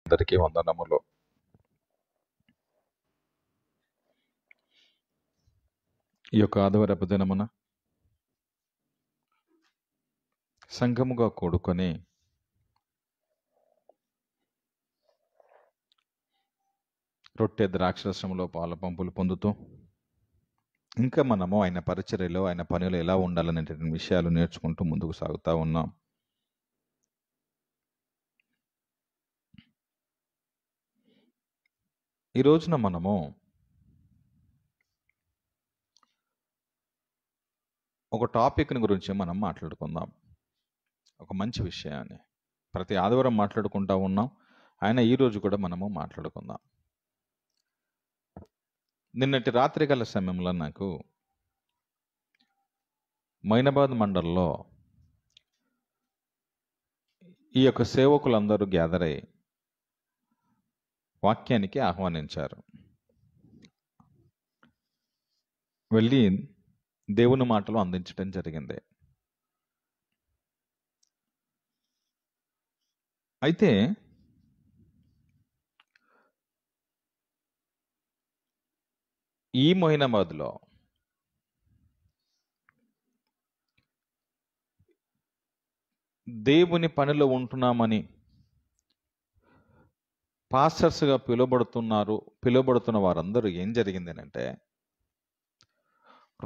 అందరికీ వందనములు. ఈ యొక్క ఆదివారపు దినమున సంఘముగా కూడుకొని రొట్టె ద్రాక్షరసంలో పాల పంపులు పొందుతూ ఇంకా మనము ఆయన పరిచర్యలో ఆయన పనిలో ఎలా ఉండాలనేటువంటి విషయాలు నేర్చుకుంటూ ముందుకు సాగుతూ ఉన్నాం. ఈ రోజున మనము ఒక టాపిక్ని గురించి మనం మాట్లాడుకుందాం. ఒక మంచి విషయాన్ని ప్రతి ఆదివారం మాట్లాడుకుంటూ ఉన్నాం. ఆయన ఈరోజు కూడా మనము మాట్లాడుకుందాం. నిన్నటి రాత్రి గల సమయంలో నాకు మైనాబాద్ మండలంలో ఈ యొక్క సేవకులందరూ గ్యాదర్ అయ్యి వాక్యానికి ఆహ్వానించారు. వెళ్ళి దేవుని మాటలు అందించడం జరిగింది. అయితే ఈ మొయినాబాద్లో దేవుని పనిలో ఉంటున్నామని పాస్టర్స్గా పిలువబడుతున్న వారందరూ ఏం జరిగింది అంటే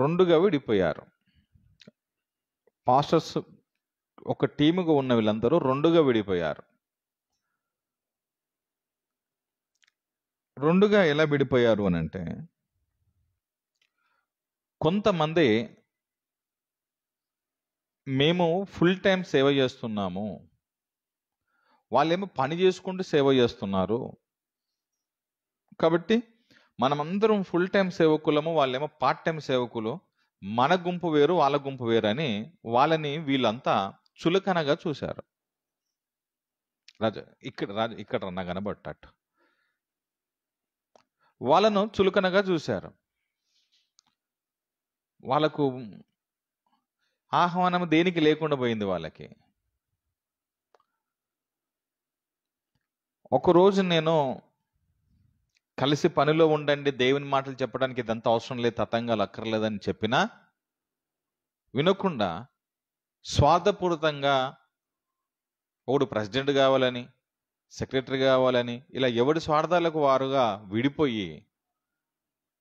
రెండుగా విడిపోయారు. పాస్టర్స్ ఒక టీముగా ఉన్న వీళ్ళందరూ రెండుగా విడిపోయారు. రెండుగా ఎలా విడిపోయారు అని అంటే, కొంతమంది మేము ఫుల్ టైం సేవ చేస్తున్నాము, వాళ్ళేమో పని చేసుకుంటూ సేవ చేస్తున్నారు, కాబట్టి మనమందరం ఫుల్ టైం సేవకులము, వాళ్ళేమో పార్ట్ టైం సేవకులు, మన గుంపు వేరు వాళ్ళ గుంపు వేరు అని వాళ్ళని వీళ్ళంతా చులకనగా చూశారు. ఇక్కడ రన్న కనబట్టట్టు వాళ్ళను చులకనగా చూశారు. వాళ్ళకు ఆహ్వానం దేనికి లేకుండా పోయింది. వాళ్ళకి ఒకరోజు నేను కలిసి పనిలో ఉండండి, దేవుని మాటలు చెప్పడానికి ఇదంతా అవసరం లేదు, తతంగాలు అక్కర్లేదని చెప్పినా వినకుండా స్వార్థపూరితంగా ఒకడు ప్రెసిడెంట్ కావాలని, సెక్రటరీ కావాలని, ఇలా ఎవడి స్వార్థాలకు వారుగా విడిపోయి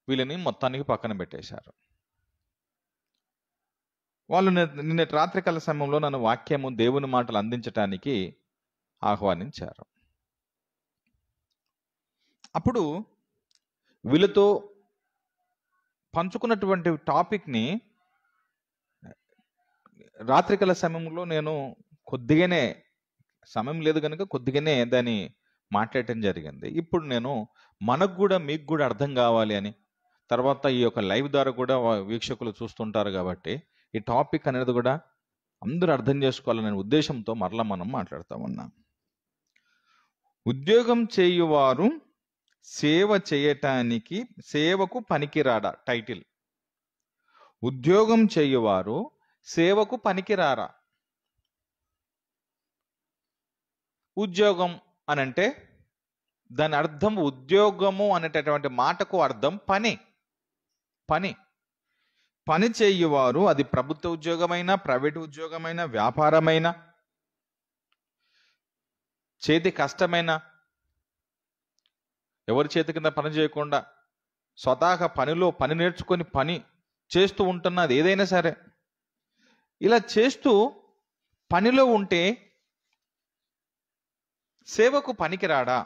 వీళ్ళని మొత్తానికి పక్కన పెట్టేశారు. వాళ్ళు నిన్న రాత్రికాల సమయంలో నన్ను వాక్యము దేవుని మాటలు అందించటానికి ఆహ్వానించారు. అప్పుడు వీళ్ళతో పంచుకున్నటువంటి టాపిక్ని రాత్రికాల సమయంలో నేను కొద్దిగానే, సమయం లేదు కనుక కొద్దిగానే దాన్ని మాట్లాడటం జరిగింది. ఇప్పుడు నేను మనకు కూడా మీకు కూడా అర్థం కావాలి అని, తర్వాత ఈ యొక్క లైవ్ ద్వారా కూడా వీక్షకులు చూస్తుంటారు కాబట్టి ఈ టాపిక్ అనేది కూడా అందరూ అర్థం చేసుకోవాలనే ఉద్దేశంతో మరలా మనం మాట్లాడుతూ ఉన్నాం. ఉద్యోగం చేయువారు సేవ చేయటానికి సేవకు పనికిరాడా? టైటిల్. ఉద్యోగం చేయువారు సేవకు పనికిరారా? ఉద్యోగం అనంటే దాని అర్థం, ఉద్యోగము అనేటటువంటి మాటకు అర్థం పని. పని పని చేయువారు, అది ప్రభుత్వ ఉద్యోగమైనా, ప్రైవేట్ ఉద్యోగమైనా, వ్యాపారమైనా, చేతి కష్టమైనా, ఎవరి చేతి కింద పని చేయకుండా స్వతహాగా పని నేర్చుకొని పని చేస్తూ ఉంటున్నది ఏదైనా సరే, ఇలా చేస్తూ పనిలో ఉంటే సేవకు పనికిరాడా?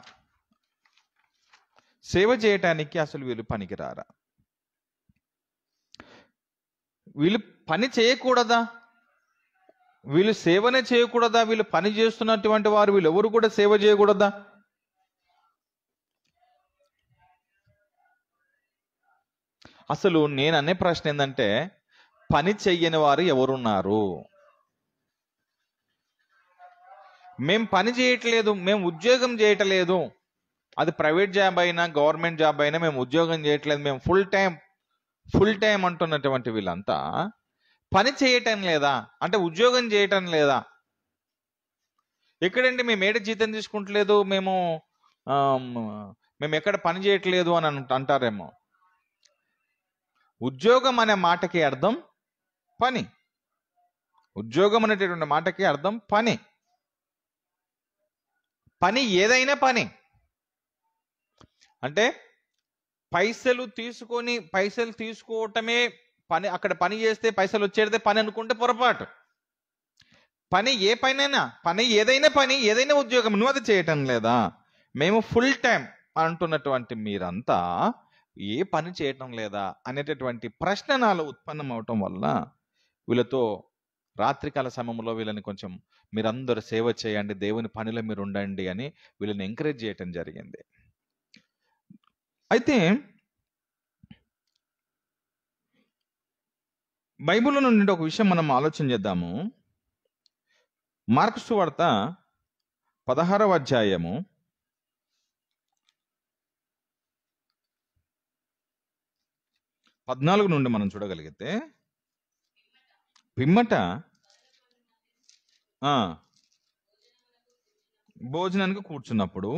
సేవ చేయటానికి అసలు వీళ్ళు పనికిరారా? వీళ్ళు పని చేయకూడదా? వీళ్ళు సేవనే చేయకూడదా? వీళ్ళు పని చేస్తున్నటువంటి వారు వీళ్ళు ఎవరు కూడా సేవ చేయకూడదా? అసలు నేను అనే ప్రశ్న ఏంటంటే, పని చెయ్యని వారు ఎవరున్నారు? మేము పని చేయట్లేదు, మేము ఉద్యోగం చేయట్లేదు, అది ప్రైవేట్ జాబ్ అయినా గవర్నమెంట్ జాబ్ అయినా మేము ఉద్యోగం చేయట్లేదు, మేము ఫుల్ టైం అంటున్నటువంటి వీళ్ళంతా పని చేయటం లేదా అంటే ఉద్యోగం చేయటం లేదా? ఎక్కడండి మేము ఏడ జీతం తీసుకుంటలేదు, మేము మేము ఎక్కడ పని చేయట్లేదు అని అంటారేమో. ఉద్యోగం అనే మాటకి అర్థం పని. ఉద్యోగం అనేటటువంటి మాటకి అర్థం పని. పని ఏదైనా పని అంటే పైసలు తీసుకోవటమే పని. అక్కడ పని చేస్తే పైసలు వచ్చేదే పని అనుకుంటే పొరపాటు. పని ఏ పనైనా, పని ఏదైనా ఉద్యోగం. నువ్వు అది చేయటం లేదా? మేము ఫుల్ టైం అంటున్నటువంటి మీరంతా ఏ పని చేయటం లేదా అనేటటువంటి ప్రశ్న నాలో ఉత్పన్నం అవటం వల్ల వీళ్ళతో రాత్రికాల సమయంలో వీళ్ళని కొంచెం మీరందరూ సేవ చేయండి, దేవుని పనిలో మీరు ఉండండి అని వీళ్ళని ఎంకరేజ్ చేయటం జరిగింది. అయితే బైబిల్లో నుండి ఒక విషయం మనం ఆలోచన చేద్దాము. మార్కు సువార్త 16వ అధ్యాయము 14 నుండి మనం చూడగలిగితే, పిమ్మట భోజనానికి కూర్చున్నప్పుడు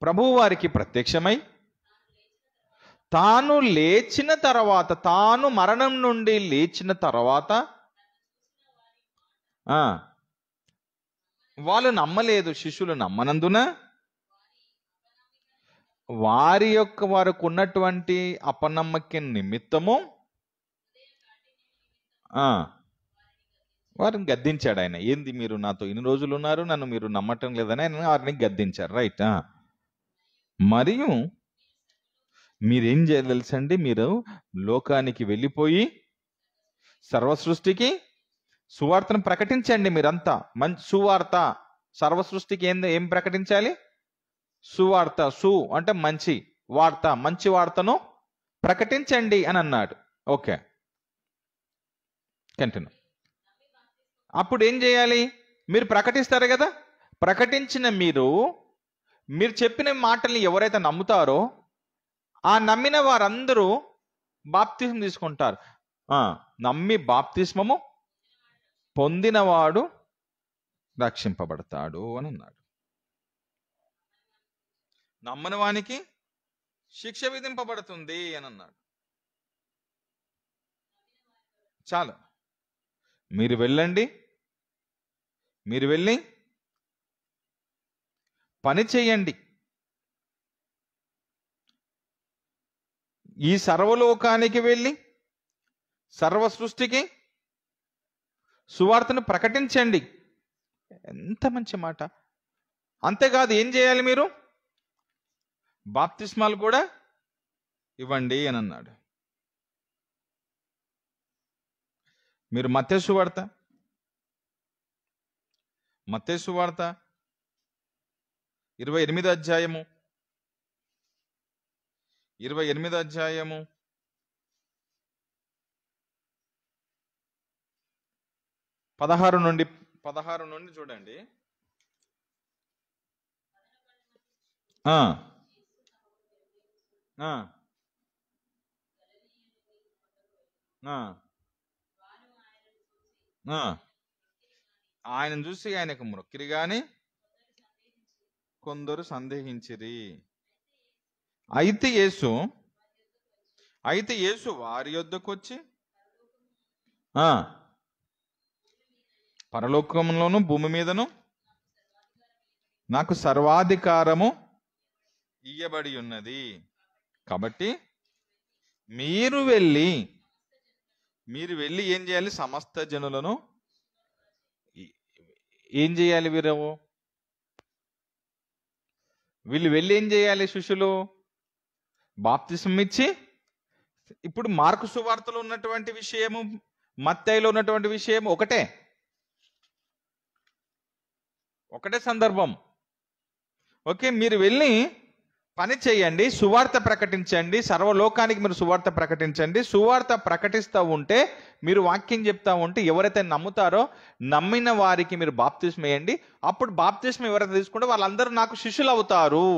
ప్రభువు వారికి ప్రత్యక్షమై తాను మరణం నుండి లేచిన తర్వాత వాళ్ళు నమ్మలేదు. శిష్యులు నమ్మనందున వారికి ఉన్నటువంటి అపనమ్మకం నిమిత్తము వారిని గద్దించాడు ఆయన. ఏంది మీరు నాతో ఇన్ని రోజులు ఉన్నారు, నన్ను మీరు నమ్మటం లేదని ఆయన వారిని గద్దించారు. రైట్. మరియు మీరేం చేయాలి తెలుసండి? మీరు లోకానికి వెళ్ళిపోయి సర్వ సృష్టికి సువార్తను ప్రకటించండి. మీరంతా మంచి సువార్త, సర్వ సృష్టికి ఏం ప్రకటించాలి? సువార్త. అంటే మంచి వార్త, మంచి వార్తను ప్రకటించండి అని అన్నాడు. Okay, continue. అప్పుడు ఏం చేయాలి? మీరు ప్రకటిస్తారు కదా. ప్రకటించిన మీరు చెప్పిన మాటల్ని ఎవరైతే నమ్ముతారో ఆ నమ్మిన వారందరూ బాప్తిస్మం తీసుకుంటారు. నమ్మి బాప్తిస్మము పొందినవాడు రక్షింపబడతాడు అని అన్నాడు. నమ్మని వానికి శిక్ష విధింపబడుతుంది అని అన్నాడు. చాలు, మీరు వెళ్ళి పని చేయండి. ఈ సర్వలోకానికి వెళ్ళి సర్వ సృష్టికి సువార్తను ప్రకటించండి. ఎంత మంచి మాట. అంతేకాదు, ఏం చేయాలి? మీరు బాప్తిస్మాలు కూడా ఇవ్వండి అని అన్నాడు. మీరు మత్తయి సువార్త 28వ అధ్యాయము 16 నుండి చూడండి. ఆయనను చూసి ఆయనకు మొక్కిరి గాని కొందరు సందేహించిరి. అయితే యేసు వారి యొద్దకు వచ్చి పరలోకంలోను భూమి మీదను నాకు సర్వాధికారము ఇయ్యబడి ఉన్నది. కాబట్టి మీరు వెళ్ళి ఏం చేయాలి? సమస్త జనులను ఏం చేయాలి? వీళ్ళు వెళ్ళి ఏం చేయాలి? శిష్యులు బాప్తిస్మం ఇచ్చి, ఇప్పుడు మార్కు సువార్తలో ఉన్నటువంటి విషయము, మత్తయిలో ఉన్నటువంటి విషయం ఒకటే సందర్భం. ఓకే, మీరు వెళ్ళి పని చేయండి, సువార్త ప్రకటించండి, సర్వలోకానికి మీరు సువార్త ప్రకటించండి. సువార్త ప్రకటిస్తూ ఉంటే, మీరు వాక్యం చెప్తా ఉంటే ఎవరైతే నమ్ముతారో నమ్మిన వారికి మీరు బాప్తిస్మం వేయండి. అప్పుడు బాప్తిస్మం ఎవరైతే తీసుకుంటే వాళ్ళందరూ నాకు శిష్యులు అవుతారు.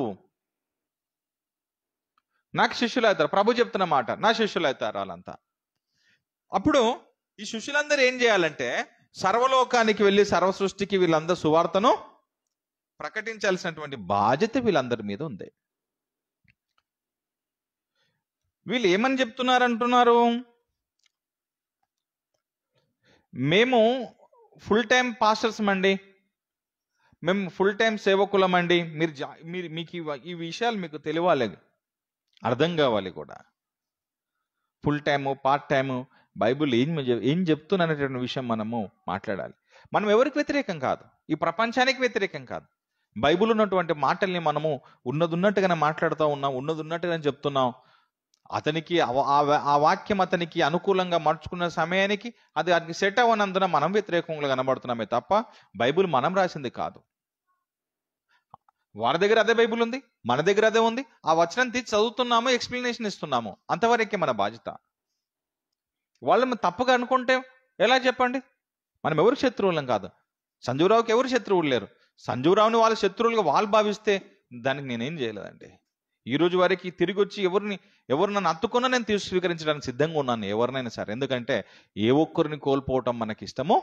ప్రభు చెప్తున్న మాట, నా శిష్యులు అవుతారు వాళ్ళంతా. అప్పుడు ఈ శిష్యులందరూ ఏం చేయాలంటే సర్వలోకానికి వెళ్ళి సర్వ సృష్టికి వీళ్ళందరూ సువార్తను ప్రకటించాల్సినటువంటి బాధ్యత వీళ్ళందరి మీద ఉంది. వీళ్ళు ఏమని చెప్తున్నారంటున్నారు? మేము ఫుల్ టైం పాస్టర్స్ అండి, మేము ఫుల్ టైం సేవకులం అండి. మీకు ఈ విషయాలు మీకు తెలియాలి, అర్థం కావాలి కూడా. Full time, part time, Bible ఏం చెప్తున్నటువంటి విషయం మనము మాట్లాడాలి. మనం ఎవరికి వ్యతిరేకం కాదు, ఈ ప్రపంచానికి వ్యతిరేకం కాదు. బైబిల్ ఉన్నటువంటి మాటల్ని మనము ఉన్నట్టుగానే మాట్లాడుతూ ఉన్నాం, ఉన్నట్టుగానే చెప్తున్నాం. అతనికి ఆ వాక్యం అతనికి అనుకూలంగా మార్చుకున్న సమయానికి అది సెట్ అవ్వనందున మనం వ్యతిరేకంగా కనబడుతున్నామే తప్ప బైబిల్ మనం రాసింది కాదు. వారి దగ్గర అదే బైబిల్ ఉంది, మన దగ్గర అదే ఉంది. ఆ వచనం తీసి చదువుతున్నాము, ఎక్స్ప్లెనేషన్ ఇస్తున్నాము, అంతవరకే మన బాధ్యత. వాళ్ళని తప్పుగా అనుకుంటే ఎలా చెప్పండి? మనం ఎవరు శత్రువులం కాదు. సంజీవరావుకి ఎవరు శత్రువులు లేరు. సంజీవరావుని వాళ్ళ శత్రువులుగా వాళ్ళు భావిస్తే దానికి నేనేం చేయలేదండి. ఈ రోజు వారికి తిరిగి వచ్చి ఎవరు నన్ను అత్తుకున్నా నేను స్వీకరించడానికి సిద్ధంగా ఉన్నాను, ఎవరినైనా సరే. ఎందుకంటే ఏ ఒక్కరిని కోల్పోవటం మనకి ఇష్టమో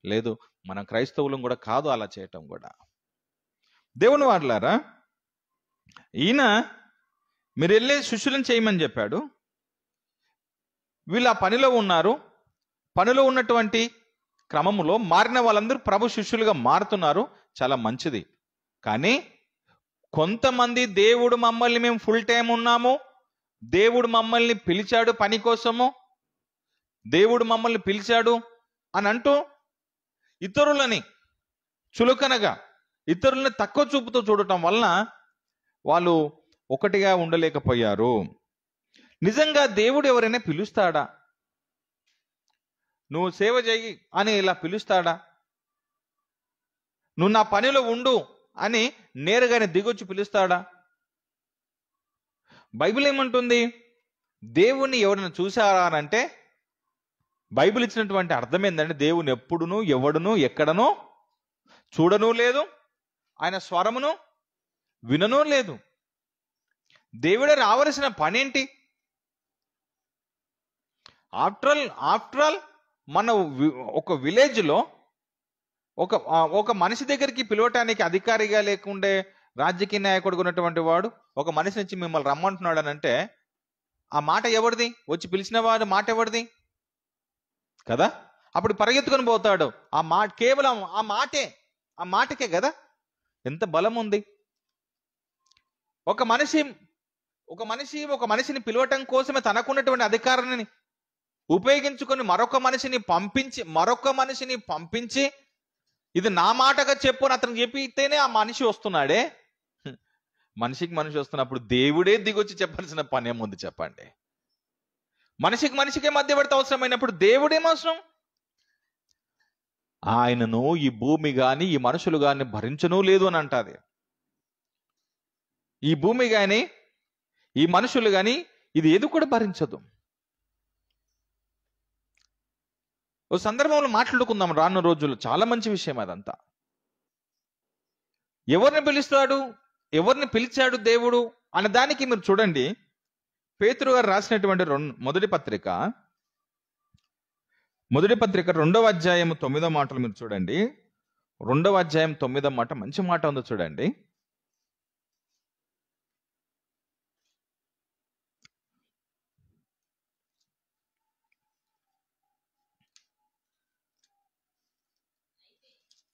లేదు. మనం క్రైస్తవులం కూడా కాదు అలా చేయటం కూడా. దేవుని వారలారా, ఈయన మీరు వెళ్ళే శిష్యులను చేయమని చెప్పాడు. వీళ్ళు ఆ పనిలో ఉన్నారు. పనిలో ఉన్నటువంటి క్రమములో మారిన వాళ్ళందరూ ప్రభు శిష్యులుగా మారుతున్నారు, చాలా మంచిది. కానీ కొంతమంది దేవుడు మమ్మల్ని, మేము ఫుల్ టైం ఉన్నాము, దేవుడు మమ్మల్ని పిలిచాడు పని కోసము, దేవుడు మమ్మల్ని పిలిచాడు అని అంటూ ఇతరులని చులకనగా, ఇతరులని తక్కువ చూపుతో చూడటం వలన వాళ్ళు ఒకటిగా ఉండలేకపోయారు. నిజంగా దేవుడు ఎవరైనా పిలుస్తాడా? నువ్వు సేవ చేయి అని ఇలా పిలుస్తాడా? నువ్వు నా పనిలో ఉండు అని నేరుగానే దిగొచ్చి పిలుస్తాడా? బైబిల్ ఏమంటుంది? దేవుణ్ణి ఎవరైనా చూసారా అని అంటే బైబిల్ ఇచ్చినటువంటి అర్థం ఏంటంటే దేవుని ఎప్పుడునూ ఎవడునూ ఎక్కడనూ చూడనూ లేదు, ఆయన స్వరమును విననూ లేదు. దేవుడే రావలసిన పనేంటి? ఆఫ్టర్ ఆల్ మన ఒక విలేజ్లో ఒక మనిషి దగ్గరికి పిలవటానికి అధికారిగా లేకుండే రాజకీయ నాయకుడు ఉన్నటువంటి వాడు ఒక మనిషి నుంచి మిమ్మల్ని రమ్మంటున్నాడు అని అంటే ఆ మాట ఎవరిది? వచ్చి పిలిచిన వాడు మాట ఎవరిది కదా? అప్పుడు పరిగెత్తుకొని పోతాడు. ఆ మాట కేవలం ఆ మాటకే కదా ఎంత బలం ఉంది. ఒక మనిషిని పిలవటం కోసమే తనకున్నటువంటి అధికారాన్ని ఉపయోగించుకొని మరొక మనిషిని పంపించి ఇది నా మాటగా చెప్పు అని అతనికి చెప్పితేనే ఆ మనిషి వస్తున్నాడే. మనిషి వస్తున్నప్పుడు దేవుడే దిగొచ్చి చెప్పాల్సిన పని ఏముంది చెప్పండి? మనిషికే మధ్యవర్తి అవసరమైనప్పుడు దేవుడేం అవసరం? ఆయనను ఈ భూమి గాని ఈ మనుషులు గాని భరించనూ లేదు అని అంటాది. ఈ భూమి గాని ఈ మనుషులు గాని ఇది ఏది కూడా భరించదు. ఓ సందర్భంలో మాట్లాడుకుందాం రానున్న రోజుల్లో, చాలా మంచి విషయం అదంతా. ఎవరిని పిలుస్తాడు, ఎవరిని పిలిచాడు దేవుడు అనే దానికి మీరు చూడండి, పేతురు గారు రాసినటువంటి మొదటి పత్రిక 2వ అధ్యాయం 9వ మాటలు మీరు చూడండి. 2వ అధ్యాయం 9వ మాట మంచి మాట ఉందో చూడండి.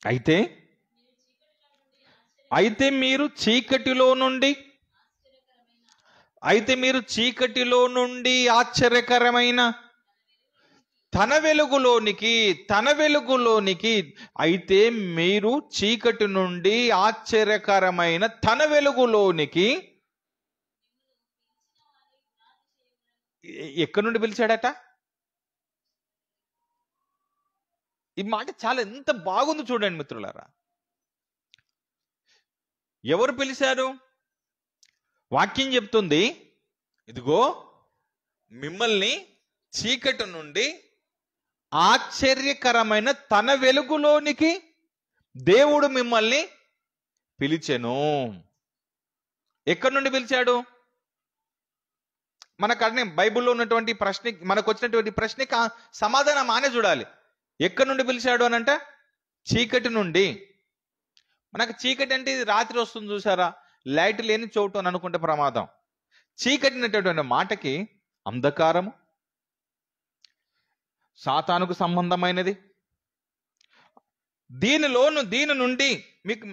అయితే మీరు చీకటిలో నుండి ఆశ్చర్యకరమైన తన వెలుగులోనికి అయితే మీరు చీకటి నుండి ఆశ్చర్యకరమైన తన వెలుగులోనికి ఎక్కడి నుండి పిలిచాడట? ఈ మాట చాలా ఎంత బాగుంది చూడండి మిత్రులారా. ఎవరు పిలిచారు? వాక్యం చెప్తుంది, ఇదిగో మిమ్మల్ని చీకటి నుండి ఆశ్చర్యకరమైన తన వెలుగులోనికి దేవుడు మిమ్మల్ని పిలిచెను. ఎక్కడి నుండి పిలిచాడు? మనకు బైబిల్లో ఉన్నటువంటి ప్రశ్న, మనకు వచ్చినటువంటి ప్రశ్నకి సమాధానం ఆనే చూడాలి. ఎక్కడి నుండి పిలిచాడు అని అంటే చీకటి నుండి. మనకు చీకటి అంటే ఇది రాత్రి వస్తుంది చూసారా, లైట్ లేని చోటు అని అనుకుంటే ప్రమాదం. చీకటి అనేటటువంటి మాటకి అంధకారము, సాతానుకు సంబంధమైనది. దీని నుండి మీకు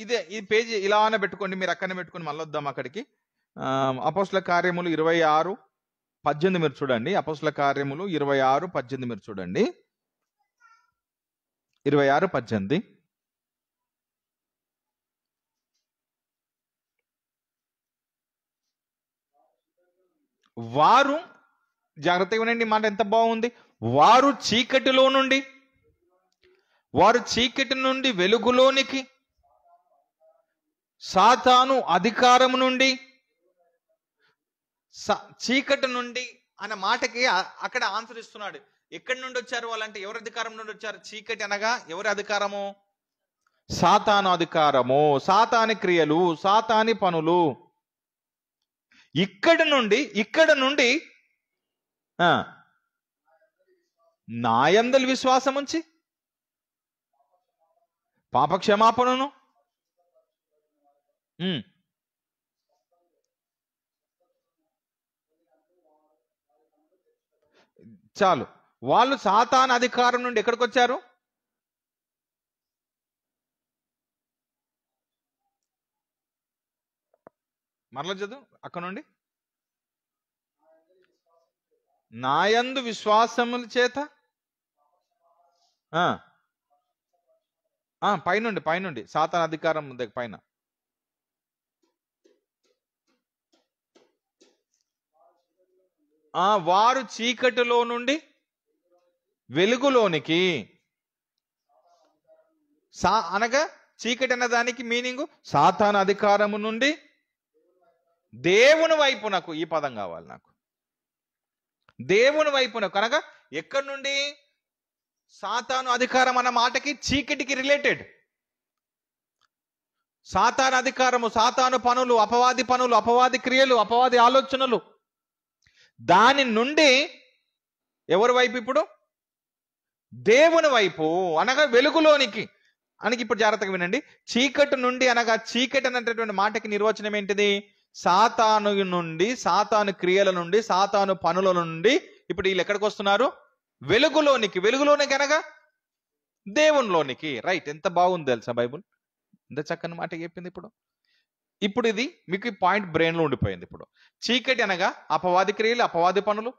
ఇదే ఈ పేజీ ఇలానే పెట్టుకోండి, మీరు అక్కడనే పెట్టుకొని మళ్ళీ వద్దాం అక్కడికి. అపోస్తల కార్యములు 26:18 మీరు చూడండి. అపోస్తల కార్యములు 26:18 మీరు చూడండి. 26:18. వారు, జాగ్రత్తగా వినండి మాట ఎంత బాగుంది. వారు చీకటి నుండి వెలుగులోనికి, సాతాను అధికారము నుండి. చీకటి నుండి అనే మాటకి అక్కడ ఆన్సర్ ఇస్తున్నాడు. ఎక్కడి నుండి వచ్చారు వాళ్ళంటే ఎవరి అధికారం నుండి వచ్చారు? చీకటి అనగా ఎవరి అధికారము? సాతాను అధికారము, సాతాని క్రియలు, సాతాని పనులు. ఇక్కడ నుండి నాయందలి విశ్వాసం ఉంచి పాపక్షమాపణను, చాలు. వాళ్ళు సాతాను అధికారం నుండి ఎక్కడికి వచ్చారు? మరల చదువు అక్కడ నుండి. నాయందు విశ్వాసముల చేత పైనుండి సాతాను అధికారం పైన. వారు చీకటిలో నుండి వెలుగులోనికి. అనగా చీకటి అన్నదానికి మీనింగ్ సాతాను అధికారము నుండి దేవుని వైపునకు. ఈ పదం కావాలి నాకు, దేవుని వైపునకు. అనగా ఎక్కడి నుండి? సాతాను అధికారం అన్న మాటకి చీకటికి రిలేటెడ్. సాతాను అధికారము, సాతాను పనులు, అపవాది పనులు, అపవాది క్రియలు, అపవాది ఆలోచనలు. దాని నుండి ఎవరి వైపు? ఇప్పుడు దేవుని వైపు, అనగా వెలుగులోనికి. అనగా ఇప్పుడు జాగ్రత్తగా వినండి. చీకటి నుండి అనగా చీకటి అనేటటువంటి మాటకి నిర్వచనం ఏంటిది? సాతాను నుండి, సాతాను క్రియల నుండి, సాతాను పనుల నుండి ఇప్పుడు వీళ్ళు ఎక్కడికి వస్తున్నారు? వెలుగులోనికి. వెలుగులోనికి అనగా దేవునిలోనికి. రైట్. ఎంత బాగుంది తెలుసా బైబుల్, ఎంత చక్కని మాట చెప్పింది. ఇప్పుడు ఇది మీకు ఈ పాయింట్ బ్రెయిన్ లో ఉండిపోయింది. ఇప్పుడు చీకటి అనగా అపవాది క్రియలు, అపవాది పనులు,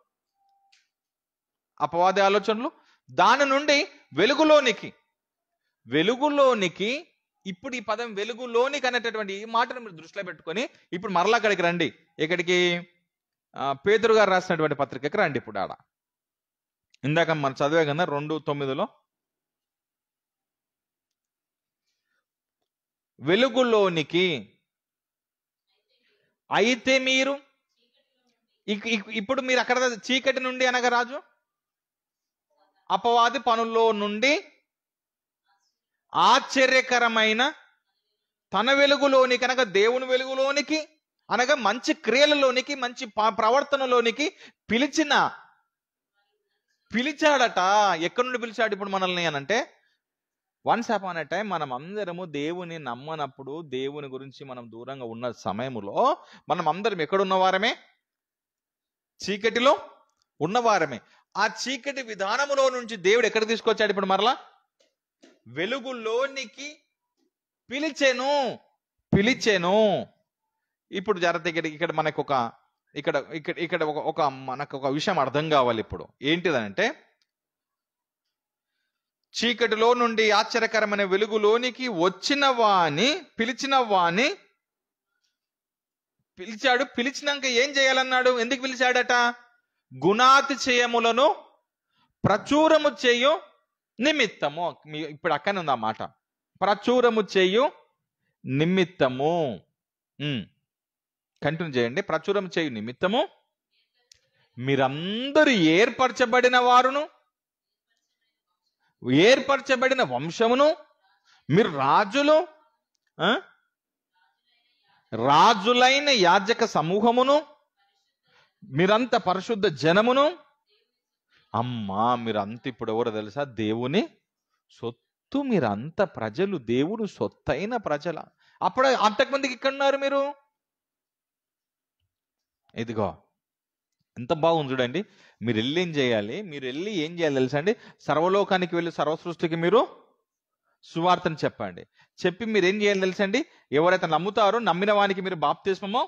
అపవాది ఆలోచనలు. దాని నుండి వెలుగులోనికి. ఇప్పుడు ఈ పదం వెలుగులోనికి అనేటటువంటి ఈ మాటను మీరు దృష్టిలో పెట్టుకొని ఇప్పుడు మరలా అక్కడికి రండి. ఇక్కడికి పేతురు గారు రాసినటువంటి పత్రికకి రండి. ఇప్పుడు ఆడ ఇందాక మనం చదివే కదా 2:9 వెలుగులోనికి. అయితే మీరు ఇప్పుడు మీరు అక్కడ చీకటి నుండి అనగా రాజు అపవాది పనుల్లో నుండి ఆశ్చర్యకరమైన తన వెలుగులోనికి అనగా దేవుని వెలుగులోనికి, అనగా మంచి క్రియలలోనికి, మంచి ప్రవర్తనలోనికి పిలిచాడట. ఎక్కడి నుండి పిలిచాడు ఇప్పుడు మనల్ని అనంటే, వన్స్ అపాన్ ఎ టైం మనం అందరము దేవుని నమ్మనప్పుడు, దేవుని గురించి మనం దూరంగా ఉన్న సమయంలో మనం అందరం ఎక్కడున్నవారమే? చీకటిలో ఉన్నవారమే. ఆ చీకటి విధానములో నుంచి దేవుడు ఎక్కడ తీసుకొచ్చాడు? ఇప్పుడు మరలా వెలుగులోనికి పిలిచెను. ఇప్పుడు జాగ్రత్త, ఇక్కడ మనకు మనకు ఒక విషయం అర్థం కావాలి. ఇప్పుడు ఏంటిదనంటే, చీకటిలో నుండి ఆశ్చర్యకరమైన వెలుగులోనికి పిలిచిన వాణ్ణి పిలిచాడు. పిలిచినాక ఏం చేయాలన్నాడు? ఎందుకు పిలిచాడట? గుణాతిశయములను ప్రచురము చేయు నిమిత్తము. ఇప్పుడు అక్కనే ఉంది ఆ మాట, ప్రచురము చేయు నిమిత్తము. కంటిన్యూ చేయండి. ప్రచురం చేయు నిమిత్తము మీరందరూ ఏర్పరచబడిన వారును, ఏర్పరచబడిన వంశమును, మీరు రాజులైన యాజక సమూహమును, మీరంతా పరిశుద్ధ జనమును. మీరంతా ఇప్పుడు ఎవరో తెలుసా? దేవుని సొత్తు మీరంత ప్రజలు, దేవుడు సొత్తైన ప్రజల. అప్పుడు అంతకుమందికి ఇక్కడ ఉన్నారు మీరు. ఇదిగో ఎంత బాగుంది చూడండి. మీరు వెళ్ళి ఏం చేయాలి? మీరు వెళ్ళి ఏం చేయాలి తెలుసా అండి? సర్వలోకానికి వెళ్ళి సర్వ సృష్టికి మీరు సువార్తను చెప్పండి. చెప్పి మీరు ఏం చేయాలి తెలుసండి? ఎవరైతే నమ్ముతారో నమ్మిన వానికి మీరు బాప్తిస్మము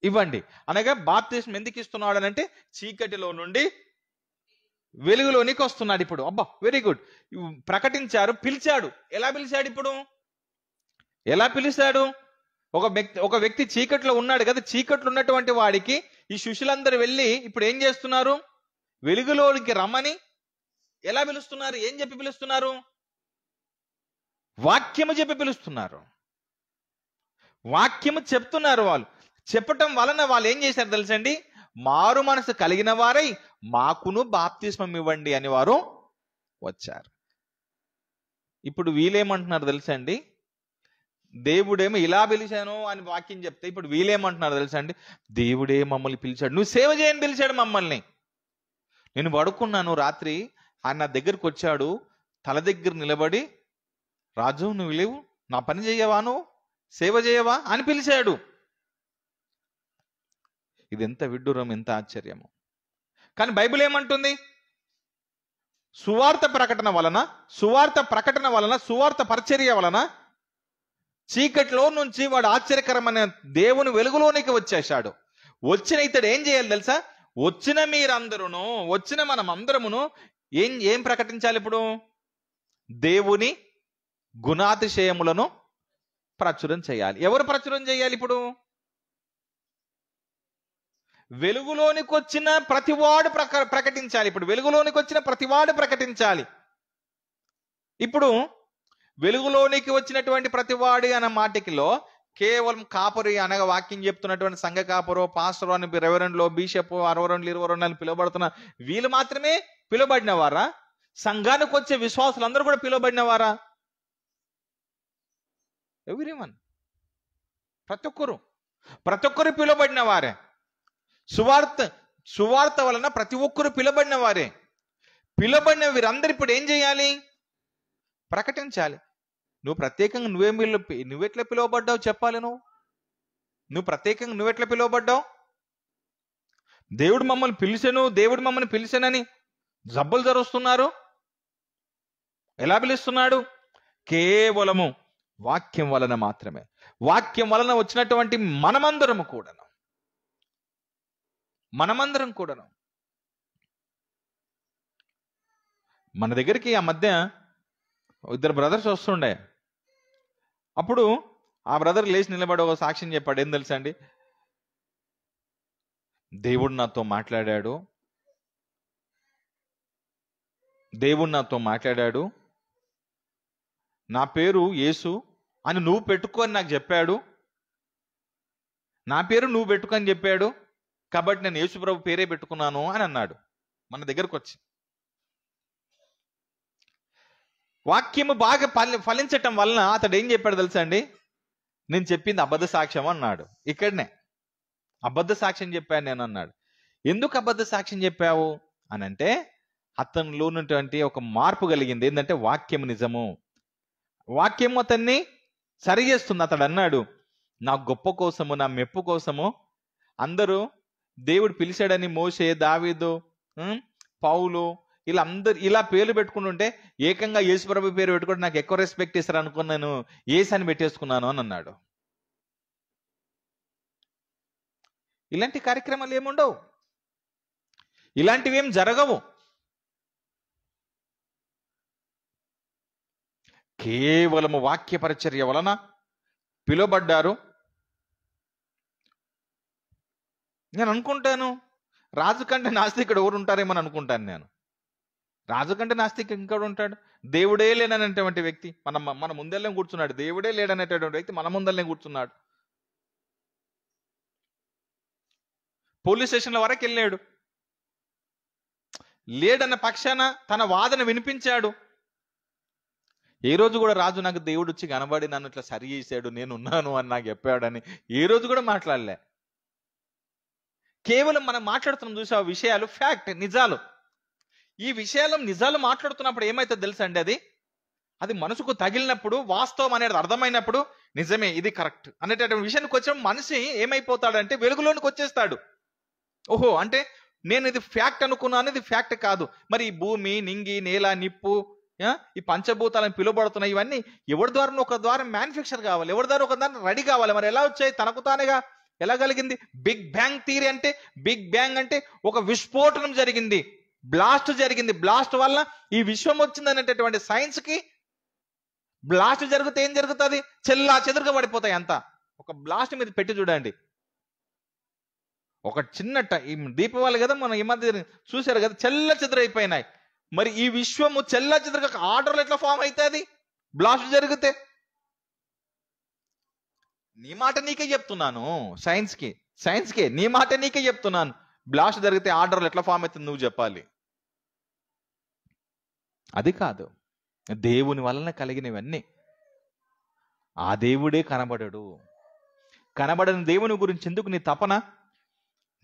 ఇవ్వండి. అనగా బాప్తిస్మం ఎందుకు ఇస్తున్నాడు అని అంటే, చీకటిలో నుండి వెలుగులోనికి వస్తున్నాడు. ఇప్పుడు అబ్బా వెరీ గుడ్, ప్రకటించారు, పిలిచాడు. ఎలా పిలిచాడు? ఇప్పుడు ఎలా పిలిచాడు? ఒక వ్యక్తి చీకట్లో ఉన్నాడు కదా, చీకట్లో ఉన్నటువంటి వాడికి ఈ శిష్యులందరూ వెళ్ళి ఇప్పుడు ఏం చేస్తున్నారు? వెలుగులోనికి రమ్మని ఎలా పిలుస్తున్నారు? ఏం చెప్పి పిలుస్తున్నారు? వాక్యము చెప్పి పిలుస్తున్నారు. వాక్యము చెప్తున్నారు. వాళ్ళు చెప్పటం వలన వాళ్ళు ఏం చేశారు తెలుసండి? మారు మనసు కలిగిన వారై మాకును బాప్తిస్మం ఇవ్వండి అని వారు వచ్చారు. ఇప్పుడు వీళ్ళేమంటున్నారు తెలుసండి? దేవుడేమో ఇలా పిలిచాను అని వాక్యం చెప్తే, ఇప్పుడు వీళ్ళేమంటున్నారు తెలుసండి? దేవుడే మమ్మల్ని పిలిచాడు, నువ్వు సేవ చేయని పిలిచాడు మమ్మల్ని. నేను పడుకున్నాను రాత్రి, ఆయన నా దగ్గరకు వచ్చాడు, తల దగ్గర నిలబడి, రాజు నువ్వు లేవు, నా పని చేయవా, నువ్వు సేవ చేయవా అని పిలిచాడు. ఇది ఎంత విడ్డూరం, ఎంత ఆశ్చర్యము. కానీ బైబిల్ ఏమంటుంది? సువార్త ప్రకటన వలన, సువార్త పరిచర్య వలన చీకటిలో నుంచి వాడు ఆశ్చర్యకరమైన దేవుని వెలుగులోనికి వచ్చేశాడు. వచ్చిన ఇతడు ఏం చేయాలి తెలుసా? వచ్చిన మీరందరూను, వచ్చిన మనం అందరమును ఏం ప్రకటించాలి? ఇప్పుడు దేవుని గుణాతిశయములను ప్రచురం చేయాలి. ఎవరు ప్రచురం చేయాలి? ఇప్పుడు వెలుగులోనికి వచ్చిన ప్రతివాడు ప్రకటించాలి. ఇప్పుడు వెలుగులోనికి వచ్చిన ప్రతివాడు ప్రకటించాలి. ఇప్పుడు వెలుగులోనికి వచ్చినటువంటి ప్రతివాడి అన్న మాటకిలో కేవలం కాపరి అనగా వాక్యం చెప్తున్నటువంటి సంఘ కాపరో, పాస్టరో అని, రెవరెండ్లో, బిషప్, 62 22 పిలువబడుతున్న వీళ్ళు మాత్రమే పిలువబడిన వారా? సంఘానికి వచ్చే విశ్వాసులందరూ కూడా పిలువబడిన వారా? ఎవ్రీవన్, ప్రతి ఒక్కరు పిలువబడిన వారే. సువార్త వలన ప్రతి ఒక్కరు పిలువబడిన వారే. పిలువబడిన వీరందరూ ఇప్పుడు ఏం చేయాలి? ప్రకటించాలి. నువ్వు ప్రత్యేకంగా నువ్వెట్లా పిలువబడ్డావు చెప్పాలి. నువ్వు ప్రత్యేకంగా నువ్వెట్లా పిలువబడ్డావు? దేవుడు మమ్మల్ని పిలిచానని జబ్బులు జరుస్తున్నారు. ఎలా పిలుస్తున్నాడు? కేవలము వాక్యం వలన మాత్రమే. వాక్యం వలన వచ్చినటువంటి మనమందరం కూడాను మన దగ్గరికి ఆ మధ్య 2 బ్రదర్స్ వస్తుండే. అప్పుడు ఆ బ్రదర్ లేచి నిలబడి ఒక సాక్ష్యం చెప్పాడు. ఏం తెలుసా అండి? దేవుడు నాతో మాట్లాడాడు, నా పేరు యేసు అని నువ్వు పెట్టుకొని నాకు చెప్పాడు, నా పేరు నువ్వు పెట్టుకొని చెప్పాడు, కాబట్టి నేను యేసు ప్రభు పేరే పెట్టుకున్నాను అని అన్నాడు. మన దగ్గరకు వచ్చి వాక్యము బాగా ఫలించటం వలన అతడు ఏం చెప్పాడు తెలుసా అండి? నేను చెప్పింది అబద్ధ సాక్ష్యం అన్నాడు. ఇక్కడనే అబద్ధ సాక్ష్యం చెప్పాను నేను అన్నాడు. ఎందుకు అబద్ధ సాక్ష్యం చెప్పావు అని అంటే, అతనిలో ఉన్నటువంటి ఒక మార్పు కలిగింది. ఏంటంటే వాక్యము నిజము, వాక్యము అతన్ని సరి చేస్తుంది. అతడు అన్నాడు, నా గొప్ప కోసము, నా మెప్పు కోసము అందరూ దేవుడు పిలిచాడని మోషే, దావీదు, పౌలు ఇలా పేర్లు పెట్టుకుంటుంటే ఏకంగా యేసుప్రభు పేరు పెట్టుకుంటే నాకు ఎక్కువ రెస్పెక్ట్ ఇస్తారు అనుకున్నాను, యేసు అని పెట్టేసుకున్నాను అని అన్నాడు. ఇలాంటి కార్యక్రమాలు ఏముండవు, ఇలాంటివి ఏం జరగవు. కేవలము వాక్య పరిచర్య వలన పిలువబడ్డారు. నేను అనుకుంటాను, రాజు కంటే నాస్తికుడు ఎవరు ఉంటారేమని అనుకుంటాను నేను. రాజు కంటే నాస్తికుడు ఇంకోడు ఉంటాడు? దేవుడే లేడనేటువంటి వ్యక్తి మన ముందల్లే కూర్చున్నాడు. దేవుడే లేడనేటువంటి వ్యక్తి మన ముందల్లే కూర్చున్నాడు. పోలీస్ స్టేషన్ల వరకు వెళ్ళాడు. లేడన్న పక్షాన తన వాదన వినిపించాడు. ఏ రోజు కూడా రాజు నాకు దేవుడు వచ్చి కనబడి నన్ను ఇట్లా సరి చేశాడు, నేను ఉన్నాను అని నాకు చెప్పాడని ఏ రోజు కూడా మాట్లాడలే. కేవలం మనం మాట్లాడుతున్నాం చూసా విషయాలు, ఫ్యాక్ట్, నిజాలు. ఈ విషయాలు నిజాలు మాట్లాడుతున్నప్పుడు ఏమైతే తెలుసా అండి, అది మనసుకు తగిలినప్పుడు, వాస్తవం అనేది అర్థమైనప్పుడు, నిజమే ఇది కరెక్ట్ అనేటటువంటి విషయానికి వచ్చిన మనిషి ఏమైపోతాడంటే వెలుగులోనికి వచ్చేస్తాడు. ఓహో, అంటే నేను ఇది ఫ్యాక్ట్ అనుకున్నాను, ఇది ఫ్యాక్ట్ కాదు. మరి ఈ భూమి, నింగి, నేల, నిప్పు, ఈ పంచభూతాలను పిలువబడుతున్నాయి, ఇవన్నీ ఎవరి ద్వారా ఒక ద్వారా మ్యానుఫ్యాక్చర్ కావాలి, ఎవరి ద్వారా ఒక ద్వారా రెడీ కావాలి. మరి ఎలా వచ్చాయి? తనకు తానేగా. ఎలా కలిగింది? బిగ్ బ్యాంగ్ థియరీ అంటే, బిగ్ బ్యాంగ్ అంటే ఒక విస్ఫోటనం జరిగింది, బ్లాస్ట్ జరిగింది. బ్లాస్ట్ వల్ల ఈ విశ్వం వచ్చింది అనేటటువంటి సైన్స్ కి, బ్లాస్ట్ జరిగితే ఏం జరుగుతుంది? చెల్లా చెదురుగా పడిపోతాయి అంతా. ఒక బ్లాస్ట్ మీద పెట్టి చూడండి, ఒక చిన్న ఈ దీపావళి కదా మనం ఈ మధ్య చూశారు కదా, చెల్ల చెదురైపోయినాయి. మరి ఈ విశ్వము చెల్ల చెదురుగా ఆర్డర్లు ఎట్లా ఫామ్ అవుతుంది బ్లాస్ట్ జరిగితే? నీ మాట నీకే చెప్తున్నాను, సైన్స్కే నీ మాట నీకే చెప్తున్నాను. బ్లాస్ట్ జరిగితే ఆర్డర్లు ఎట్లా ఫామ్ అవుతుంది నువ్వు చెప్పాలి. అది కాదు, దేవుని వలన కలిగినవన్నీ. ఆ దేవుడే కనబడడు. కనబడని దేవుని గురించి ఎందుకు నీ తపన?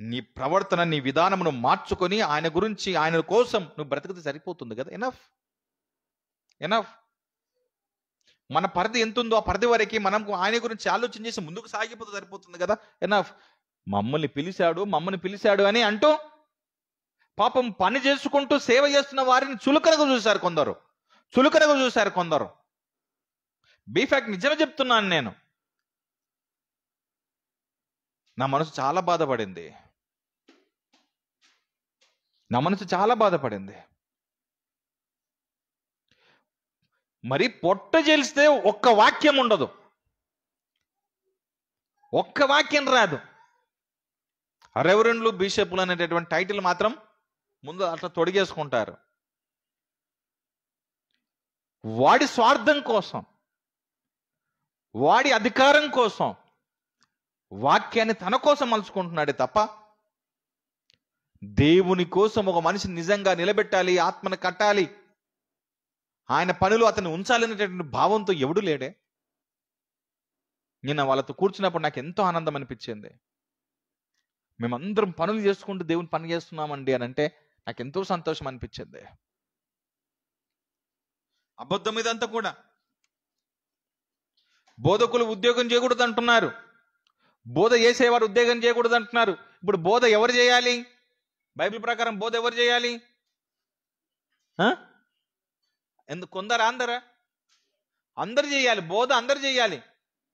నీ ప్రవర్తన, నీ విధానమును మార్చుకొని ఆయన గురించి, ఆయన కోసం నువ్వు బ్రతికితే సరిపోతుంది కదా. ఎనఫ్. మన పరిధి ఎంత ఉందో ఆ పరిధి వరకు మనం ఆయన గురించి ఆలోచన చేసి ముందుకు సాగిపోతే సరిపోతుంది కదా. ఎనఫ్. మమ్మల్ని పిలిచాడు అని అంటూ పాపం పని చేసుకుంటూ సేవ చేస్తున్న వారిని చులకనగా చూశారు కొందరు. బీఫాక్ట్ నిజమే చెప్తున్నాను నేను. నా మనసు చాలా బాధపడింది. మరి పొట్ట చేలిస్తే ఒక్క వాక్యం ఉండదు, ఒక్క వాక్యం రాదు. రెవరెండ్లు, బిషప్లు అనేటటువంటి టైటిల్ మాత్రం ముందు అట్లా తొడిగేసుకుంటారు. వాడి స్వార్థం కోసం, వాడి అధికారం కోసం వాక్యాన్ని తన కోసం మలుచుకుంటున్నాడే తప్ప దేవుని కోసం ఒక మనిషిని నిజంగా నిలబెట్టాలి, ఆత్మను కట్టాలి, ఆయన పనులు అతన్ని ఉంచాలనేటటువంటి భావంతో ఎవడు లేడే. నేను వాళ్ళతో కూర్చున్నప్పుడు నాకు ఎంతో ఆనందం అనిపించింది. మేమందరం పనులు చేసుకుంటూ దేవుని పని చేస్తున్నామండి అని అంటే నాకు ఎంతో సంతోషం అనిపించింది. అబద్ధం ఇదంతా కూడా. బోధకులు ఉద్యోగం చేయకూడదు అంటున్నారు, బోధ చేసేవారు ఉద్యోగం చేయకూడదు అంటున్నారు. ఇప్పుడు బోధ ఎవరు చేయాలి? బైబిల్ ప్రకారం బోధ ఎవరు చేయాలి? ఎందుకు కొందరా అందరా? అందరు చేయాలి, బోధ అందరు చేయాలి.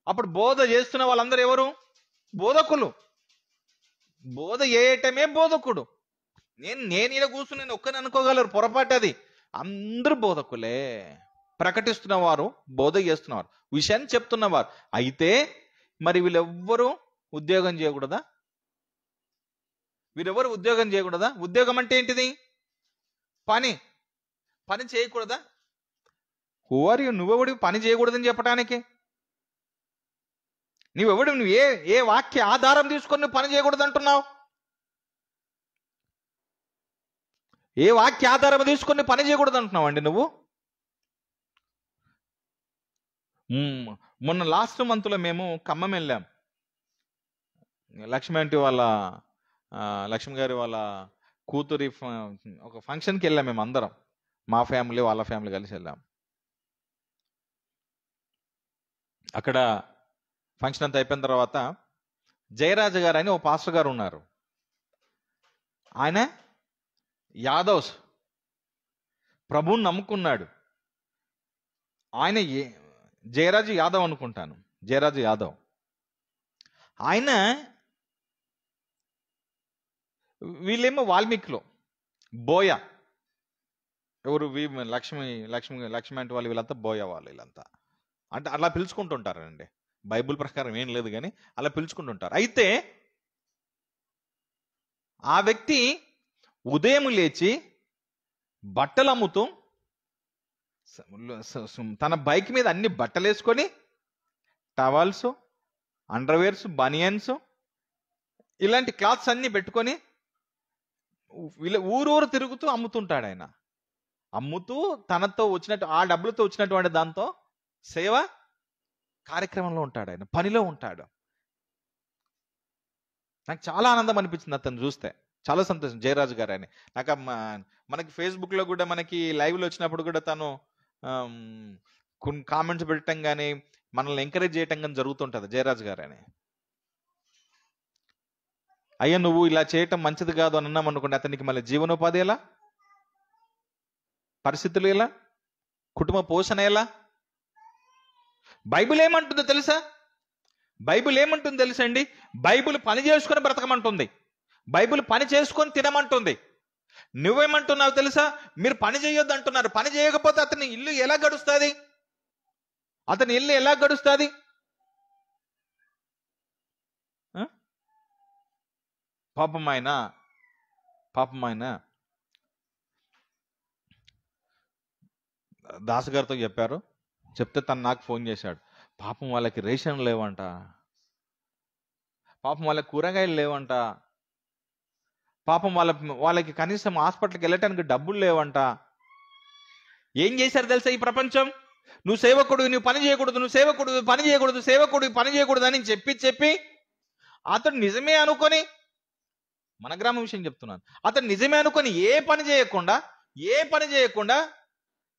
అప్పుడు బోధ చేస్తున్న వాళ్ళందరూ ఎవరు? బోధకులు. బోధ చేయటమే బోధకుడు. నేను ఇలా కూర్చుని నేను ఒక్కని అనుకోగలరు, పొరపాటు అది. అందరూ బోధకులే, ప్రకటిస్తున్నవారు, బోధ చేస్తున్నవారు, విషయాన్ని చెప్తున్నవారు. అయితే మరి వీళ్ళెవ్వరూ ఉద్యోగం చేయకూడదా? వీరెవరు ఉద్యోగం చేయకూడదా? ఉద్యోగం అంటే ఏంటిది? పని చేయకూడదా? నువ్వెవడివి పని చేయకూడదని చెప్పడానికి? నువ్వు ఏ వాక్య ఆధారం తీసుకొని నువ్వు పని చేయకూడదు అంటున్నావు? ఏ వాక్య ఆధారం తీసుకొని పని చేయకూడదు అంటున్నావు అండి నువ్వు? మొన్న లాస్ట్ మంత్లో మేము ఖమ్మం వెళ్ళాం. లక్ష్మి గారి వాళ్ళ కూతురి ఒక ఫంక్షన్కి వెళ్ళాం మేము అందరం, మా ఫ్యామిలీ వాళ్ళ ఫ్యామిలీ కలిసి వెళ్ళాం. అక్కడ ఫంక్షన్ అంతా అయిపోయిన తర్వాత జయరాజు గారు అని ఓ పాస్టర్ గారు ఉన్నారు. ఆయన యాదవ్స్, ప్రభువుని నమ్ముకున్నాడు. ఆయన జయరాజు యాదవ్ అనుకుంటాను, జయరాజు యాదవ్. ఆయన వీళ్ళేమో వాల్మీకిలో బోయ, ఎవరు లక్ష్మి అంటే వాళ్ళు, వీళ్ళంతా బోయ వాళ్ళు. వీళ్ళంతా అంటే అలా పిలుచుకుంటుంటారండి, బైబిల్ ప్రకారం ఏం లేదు కానీ అలా పిలుచుకుంటుంటారు. అయితే ఆ వ్యక్తి ఉదయం లేచి బట్టలు అమ్ముతూ తన బైక్ మీద అన్ని బట్టలు వేసుకొని, టవల్స్, అండర్వేర్స్, బనియన్స్, ఇలాంటి క్లాత్స్ అన్ని పెట్టుకొని ఊరూరు తిరుగుతూ అమ్ముతుంటాడు. ఆయన అమ్ముతూ తనతో వచ్చినట్టు ఆ డబ్బులతో వచ్చినటువంటి దాంతో సేవ కార్యక్రమంలో ఉంటాడు, ఆయన పనిలో ఉంటాడు. నాకు చాలా ఆనందం అనిపించింది అతను చూస్తే, చాలా సంతోషం. జయరాజు గారు అని నాకు మనకి ఫేస్బుక్లో కూడా మనకి లైవ్లో వచ్చినప్పుడు కూడా తను కొన్ని కామెంట్స్ పెట్టడం కానీ మనల్ని ఎంకరేజ్ చేయటం కానీ జరుగుతుంటుంది. జయరాజ్ గారు అని, అయ్యా నువ్వు ఇలా చేయటం మంచిది కాదు అని అన్నాం అనుకోండి, అతనికి మళ్ళీ జీవనోపాధి ఎలా, పరిస్థితులు ఎలా, కుటుంబ పోషణ ఎలా? బైబిల్ ఏమంటుందో తెలుసా? బైబిల్ ఏమంటుంది తెలుసండి? బైబిల్ పని చేసుకొని బ్రతకమంటుంది, బైబిల్ పని చేసుకొని తినమంటుంది. నువ్వేమంటున్నావు తెలుసా? మీరు పని చేయొద్దు అంటున్నారు. పని చేయకపోతే అతని ఇల్లు ఎలా గడుస్తుంది? అతని ఇల్లు ఎలా గడుస్తుంది? పాపం ఆయన దాసు గారితో చెప్పారు. చెప్తే తను నాకు ఫోన్ చేశాడు. పాపం వాళ్ళకి రేషన్ లేవంట, పాపం వాళ్ళకి కూరగాయలు లేవంట, పాపం వాళ్ళకి కనీసం హాస్పిటల్కి వెళ్ళటానికి డబ్బులు లేవంట. ఏం చేశారు తెలుసా ఈ ప్రపంచం? నువ్వు సేవకుడు, నువ్వు పని చేయకూడదు, నువ్వు సేవకుడు పని చేయకూడదు, సేవకుడు పని చేయకూడదు అని చెప్పి అతడు నిజమే అనుకొని, మన గ్రామం విషయం చెప్తున్నాను, అతను నిజమే అనుకొని ఏ పని చేయకుండా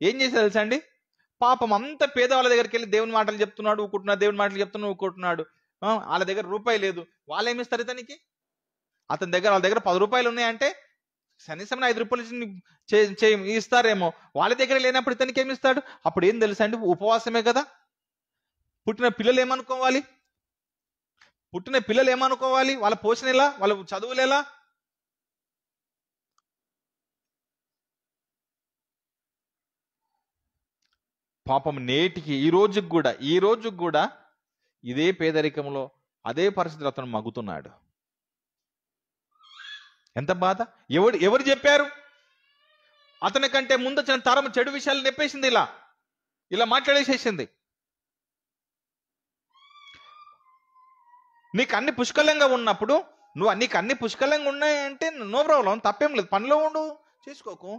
ఏం చేశారు తెలుసా అండి? పాపం అంత పేదవాళ్ళ దగ్గరికి వెళ్ళి దేవుని మాటలు చెప్తున్నాడు, ఊకుంటున్నాడు, దేవుని మాటలు చెప్తున్నాడు, ఊకుంటున్నాడు. వాళ్ళ దగ్గర రూపాయి లేదు. వాళ్ళు ఏమిస్తారు ఇతనికి? వాళ్ళ దగ్గర 10 రూపాయలు ఉన్నాయంటే కనీసం 5 రూపాయలు ఇస్తారేమో. వాళ్ళ దగ్గర లేనప్పుడు ఇతనికి ఏమి ఇస్తాడు? అప్పుడు ఏం తెలుసా అండి? ఉపవాసమే కదా. పుట్టిన పిల్లలు ఏమనుకోవాలి? వాళ్ళ పోషణ ఎలా, వాళ్ళ చదువులు ఎలా? పాపం నేటికి ఈ రోజుకి కూడా ఇదే పేదరికంలో అదే పరిస్థితిలో అతను మగ్గుతున్నాడు. ఎంత బాధ! ఎవరు చెప్పారు? అతని కంటే ముందు వచ్చిన తరం చెడు విషయాలు నెప్పేసింది, ఇలా మాట్లాడేసేసింది. నీకు అన్ని పుష్కలంగా ఉన్నప్పుడు, నీకు అన్ని పుష్కలంగా ఉన్నాయంటే నో ప్రాబ్లం, తప్పేం లేదు. పనిలో ఉండు, చేసుకోకు,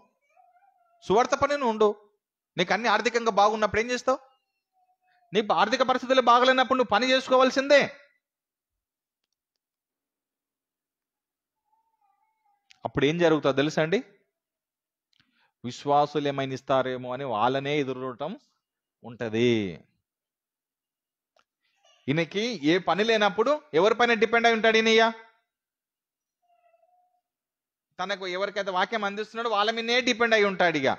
సువార్త పని ఉండు. నీకు అన్ని ఆర్థికంగా బాగున్నప్పుడు ఏం చేస్తావు? నీకు ఆర్థిక పరిస్థితులు బాగలేనప్పుడు నువ్వు పని చేసుకోవాల్సిందే. అప్పుడు ఏం జరుగుతుందో తెలుసా అండి? విశ్వాసులు ఏమైనా ఇస్తారేమో అని వాళ్ళనే ఎదురుటం ఉంటది. ఈయనకి ఏ పని లేనప్పుడు ఎవరిపైన డిపెండ్ అయి ఉంటాడు ఈయనయ్య? తనకు ఎవరికైతే వాక్యం అందిస్తున్నాడో వాళ్ళ మీదనే డిపెండ్ అయి ఉంటాడు. ఇక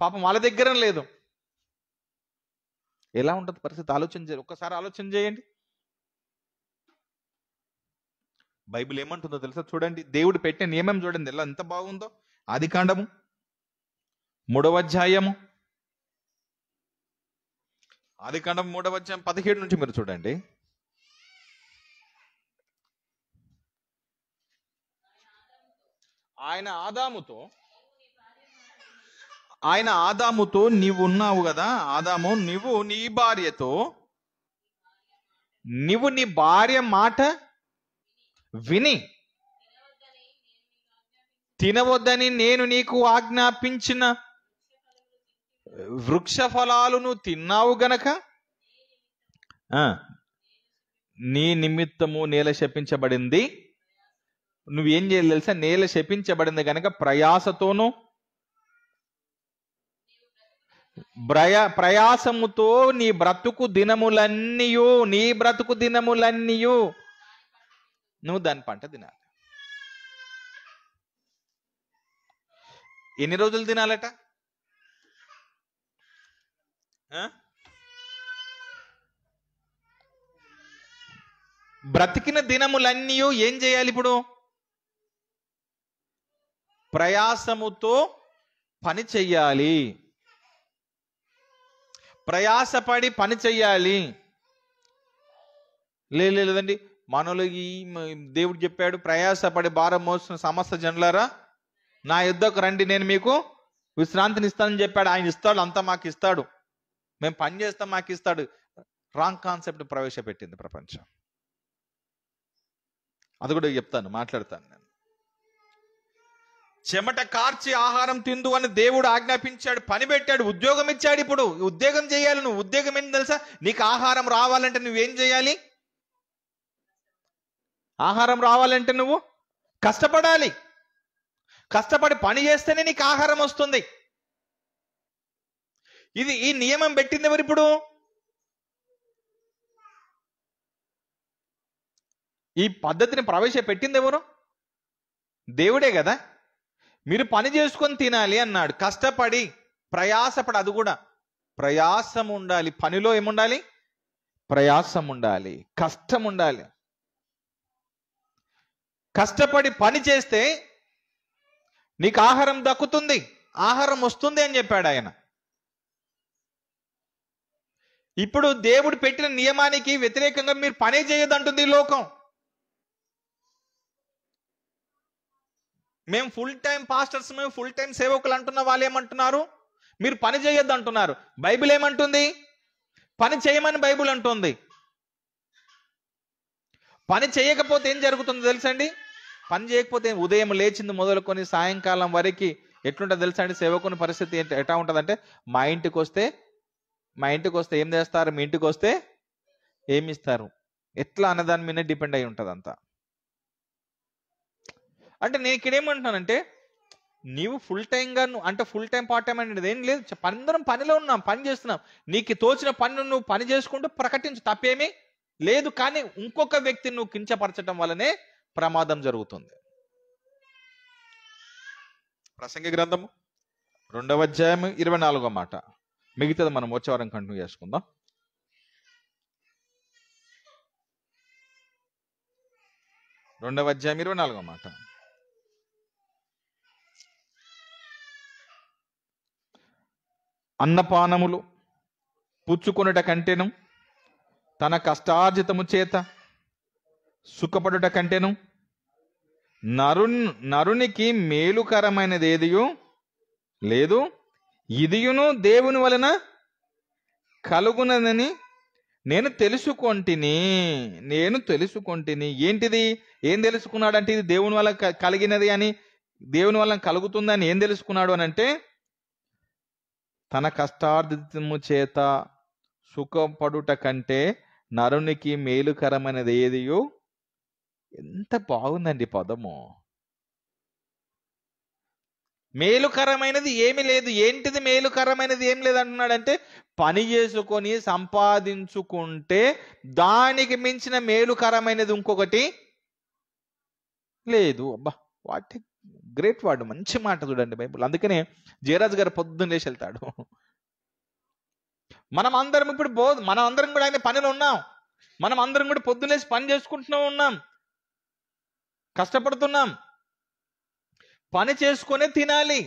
పాపం వాళ్ళ దగ్గర లేదు. ఎలా ఉంటుంది పరిస్థితి? ఒక్కసారి ఆలోచన చేయండి. బైబిల్ ఏమంటుందో తెలుసా? చూడండి, దేవుడు పెట్టిన నియమం చూడండి ఎలా ఎంత బాగుందో. ఆదికాండము 3వ అధ్యాయము, ఆదికాండం 3వ అధ్యాయం 17 నుంచి మీరు చూడండి. ఆయన ఆదాముతో నీవు ఉన్నావు కదా, ఆదాము నీవు నీ భార్య మాట విని తినవద్దని నేను నీకు ఆజ్ఞాపించిన వృక్ష ఫలాలను తిన్నావు గనక నీ నిమిత్తము నేల శపించబడింది. నువ్వేం చేయాలి తెలుసా? నేల శపించబడింది గనక ప్రయాసముతో నీ బ్రతుకు దినములన్నీయు నువ్వు దాని పంట తినాలి. ఎన్ని రోజులు తినాలట? బ్రతికిన దినములన్నీ ఏం చేయాలి? ఇప్పుడు ప్రయాసముతో పని చెయ్యాలి, ప్రయాసపడి పని చెయ్యాలి. లేదండి, మనోళ్ళకి దేవుడు చెప్పాడు, ప్రయాసపడి భారం మోస్తున్న సమస్త జనులారా నా యుద్ధకు రండి, నేను మీకు విశ్రాంతిని ఇస్తానని చెప్పాడు. ఆయన ఇస్తాడు, అంతా మాకు ఇస్తాడు, మేము పని చేస్తాం, మాకు ఇస్తాడు. రాంగ్ కాన్సెప్ట్ ప్రవేశపెట్టింది ప్రపంచం. అది కూడా మాట్లాడతాను నేను. చెమట కార్చి ఆహారం తిందు అని దేవుడు ఆజ్ఞాపించాడు, పని పెట్టాడు, ఉద్యోగం ఇచ్చాడు. ఇప్పుడు ఉద్యోగం చేయాలి. నువ్వు ఉద్యోగం ఏంటి తెలుసా? నీకు ఆహారం రావాలంటే నువ్వేం చేయాలి? ఆహారం రావాలంటే నువ్వు కష్టపడాలి. కష్టపడి పని చేస్తేనే నీకు ఆహారం వస్తుంది. ఈ నియమం పెట్టింది ఎవరు? ఇప్పుడు ఈ పద్ధతిని ప్రవేశపెట్టింది ఎవరు? దేవుడే కదా. మీరు పని చేసుకొని తినాలి అన్నాడు, కష్టపడి ప్రయాసపడి. అది కూడా ప్రయాసం ఉండాలి. పనిలో ఏముండాలి? ప్రయాసం ఉండాలి, కష్టం ఉండాలి. కష్టపడి పని చేస్తే నీకు ఆహారం దక్కుతుంది, ఆహారం వస్తుంది అని చెప్పాడు ఆయన. ఇప్పుడు దేవుడు పెట్టిన నియమానికి వ్యతిరేకంగా మీరు పనే చేయొద్దంటుంది ఈ లోకం. మేము ఫుల్ టైం పాస్టర్స్, మేము ఫుల్ టైం సేవకులు అంటున్న వాళ్ళు ఏమంటున్నారు? మీరు పని చేయొద్దు అంటున్నారు. బైబిల్ ఏమంటుంది? పని చేయమని బైబిల్ అంటుంది. పని చేయకపోతే ఏం జరుగుతుందో తెలుసండి? పని చేయకపోతే ఉదయం లేచింది మొదలుకొని సాయంకాలం వరకు ఎట్లుంటుంది తెలుసా అండి? సేవకుని పరిస్థితి ఎట్లా ఉంటుందంటే, మా ఇంటికి వస్తే ఏం చేస్తారు, మీ ఇంటికి వస్తే ఏమి ఇస్తారు, ఎట్లా అన్నదాని మీద డిపెండ్ అయి ఉంటుంది అంతా. అంటే నేను ఇక్కడ ఏమంటున్నానంటే, నీవు ఫుల్ టైంగా అంటే ఫుల్ టైం పార్ట్ టైం అనేది ఏం లేదు. అందరం పనిలో ఉన్నాం, పని చేస్తున్నాం. నీకు తోచిన పని నువ్వు పని చేసుకుంటూ ప్రకటించు, తప్పేమీ లేదు. కానీ ఇంకొక వ్యక్తిని నువ్వు కించపరచడం వల్లనే ప్రమాదం జరుగుతుంది. ప్రసంగి గ్రంథము 2వ అధ్యాయం 24వ మాట. మిగతాది మనం వచ్చే వారం కంటిన్యూ చేసుకుందాం. 2వ అధ్యాయం 24వ మాట. అన్నపానములు పుచ్చుకొనుట కంటేను, తన కష్టార్జితము చేత సుఖపడుట కంటేను, నరునికి మేలుకరమైనది ఏదియో లేదు. ఇదియును దేవుని వలన కలుగునదని నేను తెలుసుకొంటిని. ఏంటిది? ఏం తెలుసుకున్నాడంటే, ఇది దేవుని వల్ల కలిగినది అని, దేవుని వల్ల కలుగుతుందని ఏం తెలుసుకున్నాడు అని అంటే, తన కష్టార్జితము చేత సుఖపడుట కంటే నరునికి మేలుకరమైనది ఏదియో. ఎంత బాగుందండి పదము! మేలుకరమైనది ఏమి లేదు. ఏంటిది మేలుకరమైనది? ఏం లేదు అంటున్నాడంటే, పని చేసుకొని సంపాదించుకుంటే దానికి మించిన మేలుకరమైనది ఇంకొకటి లేదు. అబ్బా, వాట్ గ్రేట్ వర్డ్! మంచి మాట చూడండి బైబుల్. అందుకనే జయరాజు గారు పొద్దున్న లేచి వెళ్తాడు. మనం అందరం కూడా ఆయన పనిలో ఉన్నాం. మనం అందరం కూడా పొద్దున్నేసి పని చేసుకుంటూ ఉన్నాం, కష్టపడుతున్నాం. పని చేసుకునే తినాలి.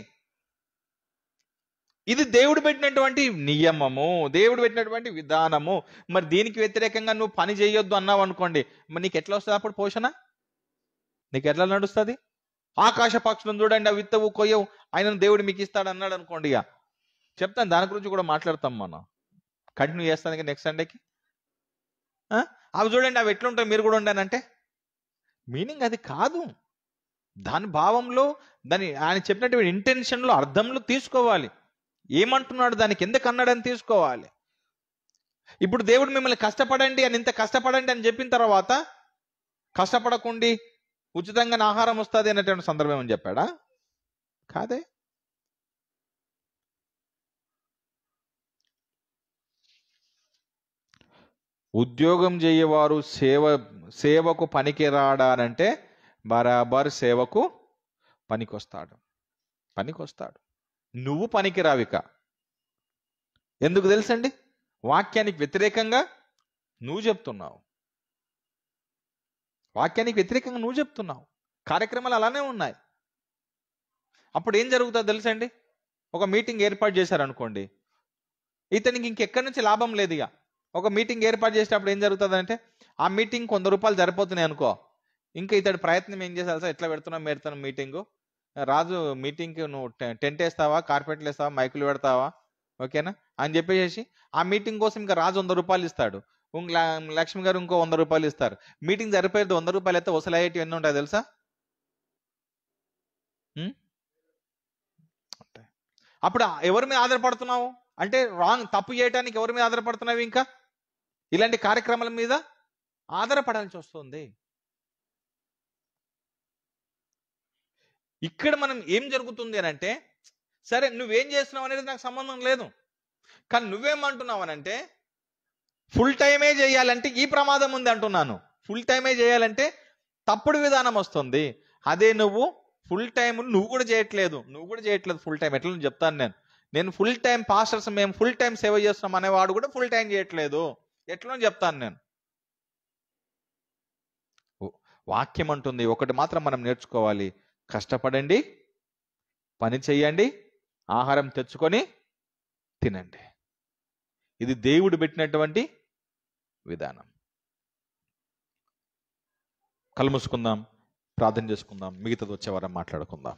ఇది దేవుడు పెట్టినటువంటి నియమము, దేవుడు పెట్టినటువంటి విధానము. మరి దీనికి వ్యతిరేకంగా నువ్వు పని చేయొద్దు అన్నావు అనుకోండి, మరి నీకు ఎట్లా వస్తుంది అప్పుడు పోషణ? నీకు ఎట్లా నడుస్తుంది? ఆకాశ పక్షులను చూడండి, అవి విత్తవు కొయ్యవు, ఆయన దేవుడు మీకు ఇస్తాడు అన్నాడు అనుకోండి. ఇక చెప్తాను, దాని గురించి కూడా మాట్లాడతాం, మనం కంటిన్యూ చేస్తాను నెక్స్ట్ సండేకి. అవి చూడండి, అవి ఎట్లుంటాయి, మీరు కూడా ఉండానంటే మీనింగ్ అది కాదు. దాని భావంలో, దాని ఆయన చెప్పినటువంటి ఇంటెన్షన్లో, అర్థంలో తీసుకోవాలి. ఏమంటున్నాడు, దానికి ఎందుకు అన్నాడని తీసుకోవాలి. ఇప్పుడు దేవుడు మిమ్మల్ని కష్టపడండి అని, ఇంత కష్టపడండి అని చెప్పిన తర్వాత కష్టపడకుండి ఉచితంగా ఆహారం వస్తుంది అనేటువంటి సందర్భం అని చెప్పాడా? కాదే. ఉద్యోగం చేయవారు సేవకు పనికి రాడానంటే బరాబర్ సేవకు పనికొస్తాడు. నువ్వు పనికి రావిక. ఎందుకు తెలుసండి? వాక్యానికి వ్యతిరేకంగా నువ్వు చెప్తున్నావు. కార్యక్రమాలు అలానే ఉన్నాయి. అప్పుడు ఏం జరుగుతుందో తెలుసండి? ఒక మీటింగ్ ఏర్పాటు చేశారనుకోండి, ఇతనికి ఇంకెక్కడి నుంచి లాభం లేదు. ఇక ఒక మీటింగ్ ఏర్పాటు చేసేటప్పుడు ఏం జరుగుతుందంటే, ఆ మీటింగ్ 100 రూపాయలు సరిపోతున్నాయి అనుకో, ఇంకా ఇతడు ప్రయత్నం ఏం చేశారు సార్, ఎట్లా పెడుతున్నాం మీటింగు, రాజు మీటింగ్కి నువ్వు టెంట్ వేస్తావా, కార్పెట్లు వేస్తావా, మైకులు పెడతావా, ఓకేనా అని చెప్పేసి ఆ మీటింగ్ కోసం ఇంకా రాజు 100 రూపాయలు ఇస్తాడు, లక్ష్మి గారు ఇంకో 100 రూపాయలు ఇస్తారు. మీటింగ్ సరిపోయేది 100 రూపాయలు అయితే వసలయ్యేటివి ఎన్ని ఉంటాయి తెలుసా? అప్పుడు ఎవరి మీద ఆధారపడుతున్నావు అంటే, తప్పు చేయడానికి ఎవరి మీద ఆధారపడుతున్నావు? ఇంకా ఇలాంటి కార్యక్రమాల మీద ఆధారపడాల్సి వస్తుంది. ఇక్కడ మనం ఏం జరుగుతుంది అని అంటే, సరే నువ్వేం చేస్తున్నావు అనేది నాకు సంబంధం లేదు, కానీ నువ్వేమంటున్నావు అనంటే ఫుల్ టైమే చేయాలంటే ఈ ప్రమాదం ఉంది అంటున్నాను. ఫుల్ టైమే చేయాలంటే తప్పుడు విధానం వస్తుంది. అదే నువ్వు ఫుల్ టైం నువ్వు కూడా చేయట్లేదు ఫుల్ టైం. ఎట్లా చెప్తాను నేను ఫుల్ టైం పాస్టర్స్ మేము ఫుల్ టైం సేవ చేస్తున్నాం అనేవాడు కూడా ఫుల్ టైం చేయట్లేదు. ఎట్లా చెప్తాను నేను. వాక్యం అంటుంది ఒకటి మాత్రం మనం నేర్చుకోవాలి, కష్టపడండి, పని చెయ్యండి, ఆహారం తెచ్చుకొని తినండి. ఇది దేవుడు పెట్టినటువంటి విధానం. కళ్ళు మూసుకుందాం, ప్రార్థన చేసుకుందాం, మిగతాది వచ్చే వారం మాట్లాడుకుందాం.